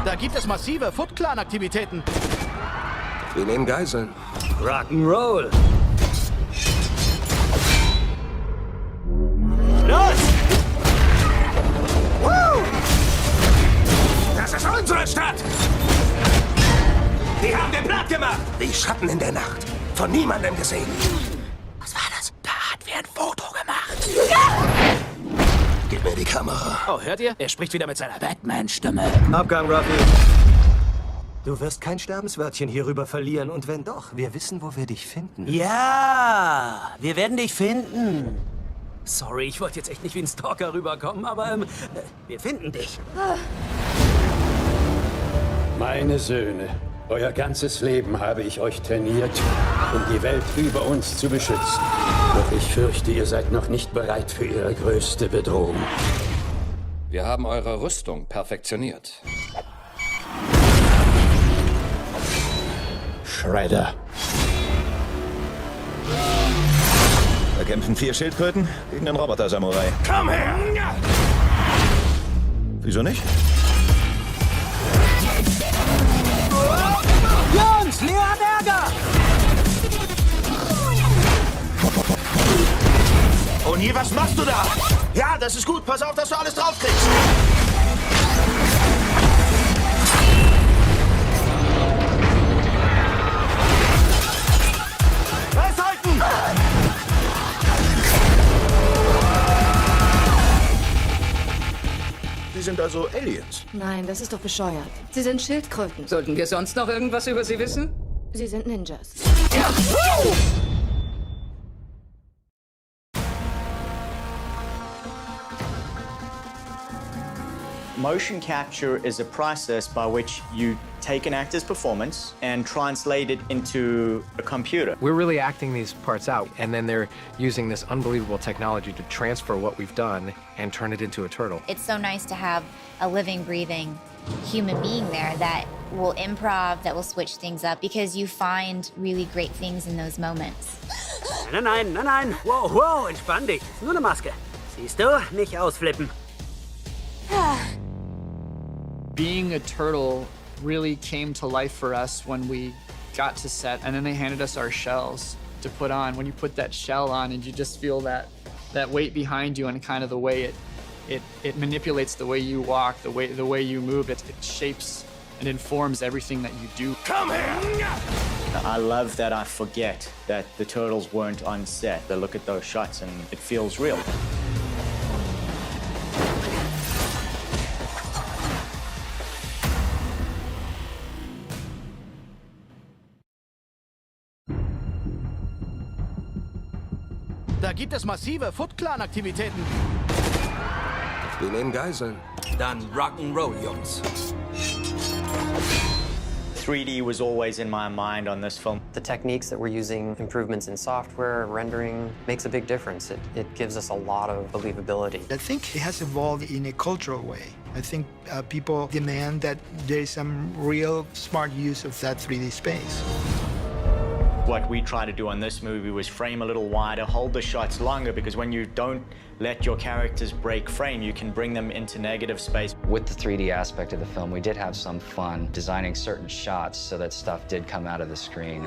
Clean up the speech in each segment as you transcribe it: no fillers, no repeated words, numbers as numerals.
Da gibt es massive Foot Clan-Aktivitäten. Wir nehmen Geiseln. Rock'n'Roll. Los! Woo! Das ist unsere Stadt! Die haben den platt gemacht! Wie Schatten in der Nacht. Von niemandem gesehen. Was war das? Da hat wer ein Foto gemacht. Ja! Gib mir die Kamera. Oh, hört ihr? Er spricht wieder mit seiner Batman-Stimme. Abgang, Ruffy. Du wirst kein Sterbenswörtchen hierüber verlieren. Und wenn doch, wir wissen, wo wir dich finden. Ja, wir werden dich finden. Sorry, ich wollte jetzt echt nicht wie ein Stalker rüberkommen, aber wir finden dich. Meine Söhne, euer ganzes Leben habe ich euch trainiert, um die Welt über uns zu beschützen. Doch ich fürchte, ihr seid noch nicht bereit für ihre größte Bedrohung. Wir haben eure Rüstung perfektioniert. Shredder. Da kämpfen 4 Schildkröten gegen den Roboter-Samurai. Komm her! Wieso nicht? Jungs, Leo hat Ärger! Oni, was machst du da? Ja, das ist gut. Pass auf, dass du alles draufkriegst. Festhalten! Sie sind also Aliens. Nein, das ist doch bescheuert. Sie sind Schildkröten. Sollten wir sonst noch irgendwas über sie wissen? Sie sind Ninjas. Motion capture is a process by which you take an actor's performance and translate it into a computer. We're really acting these parts out, and then they're using this unbelievable technology to transfer what we've done and turn it into a turtle. It's so nice to have a living, breathing human being there that will improv, that will switch things up, because you find really great things in those moments. Nein, nein, nein. Wow, entspann dich. Ist nur eine Maske. Siehst du? Nicht ausflippen. Being a turtle really came to life for us when we got to set, and then they handed us our shells to put on. When you put that shell on and you just feel that weight behind you and kind of the way it manipulates the way you walk, the way you move, it shapes and informs everything that you do. Come here! I love that I forget that the turtles weren't on set. I look at those shots and it feels real. Da gibt es massive Foot Clan-Aktivitäten. Wir nehmen Geiseln. Dann Rock'n'Roll, Jungs. 3D was always in my mind on this film. The techniques that we're using, improvements in software, rendering, makes a big difference. It gives us a lot of believability. I think it has evolved in a cultural way. I think people demand that there is some real smart use of that 3D space. What we tried to do on this movie was frame a little wider, hold the shots longer, because when you don't let your characters break frame, you can bring them into negative space. With the 3D aspect of the film, we did have some fun designing certain shots so that stuff did come out of the screen.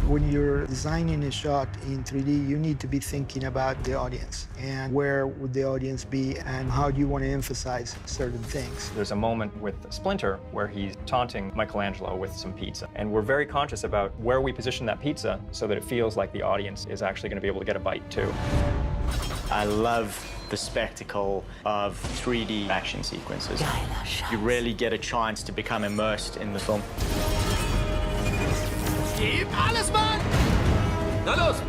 When you're designing a shot in 3D, you need to be thinking about the audience and where would the audience be and how do you want to emphasize certain things. There's a moment with Splinter where he's taunting Michelangelo with some pizza. And we're very conscious about where we position that pizza so that it feels like the audience is actually going to be able to get a bite too. I love the spectacle of 3D action sequences. You really get a chance to become immersed in the film. Gib alles, Mann! Na los!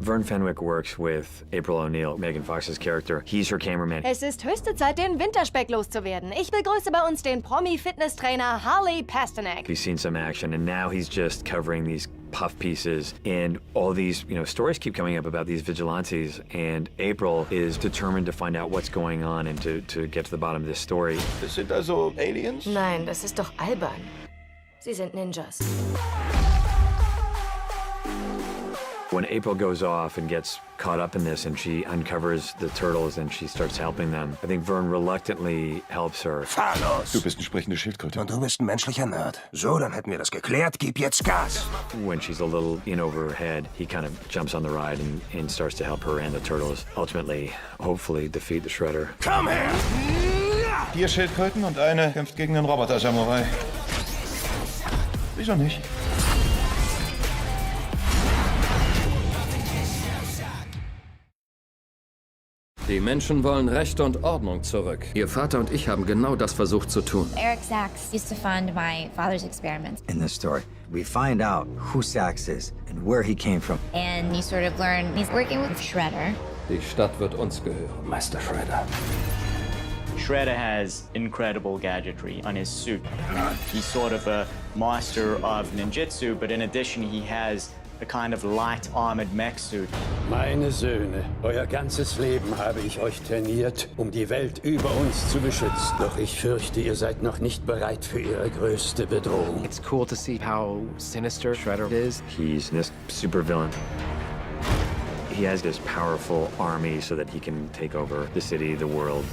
Vern Fenwick works with April O'Neil, Megan Fox's character. He's her cameraman. Es ist höchste Zeit, den Winterspeck loszuwerden. Ich begrüße bei uns den Promi-Fitnesstrainer Harley Pasternak. He's seen some action, and now he's just covering these puff pieces, and all these, stories keep coming up about these vigilantes, and April is determined to find out what's going on and to get to the bottom of this story. Das sind also Aliens? Nein, das ist doch albern. Sie sind Ninjas. When April goes off and gets caught up in this and she uncovers the turtles and she starts helping them, I think Vern reluctantly helps her. Fahr los! Du bist eine sprechende Schildkröte. Und du bist ein menschlicher Nerd. So, dann hätten wir das geklärt. Gib jetzt Gas! When she's a little in over her head, he kind of jumps on the ride and starts to help her and the turtles ultimately, hopefully, defeat the Shredder. Komm her! 4 Schildkröten und eine kämpft gegen den Roboter-Samurai. Wieso nicht? Die Menschen wollen Recht und Ordnung zurück. Ihr Vater und ich haben genau das versucht zu tun. Eric Sachs used to fund my father's experiments. In this story, we find out who Sachs is and where he came from. And you sort of learn he's working with Shredder. Die Stadt wird uns gehören, Meister Shredder. Shredder has incredible gadgetry on his suit. He's sort of a master of ninjutsu, but in addition he has a kind of light armored mech suit. Meine Söhne, euer ganzes Leben habe ich euch trainiert, um die Welt über uns zu beschützen. Doch ich fürchte, ihr seid noch nicht bereit für ihre größte Bedrohung. It's cool to see how sinister Shredder is. He's this supervillain. He has this powerful army so that he can take over the city, the world.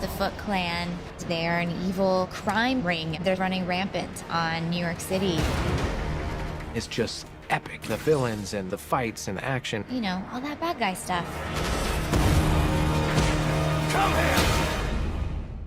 The Foot Clan, they're an evil crime ring. They're running rampant on New York City. It's just epic. The villains and the fights and action. You know, all that bad guy stuff. Komm her!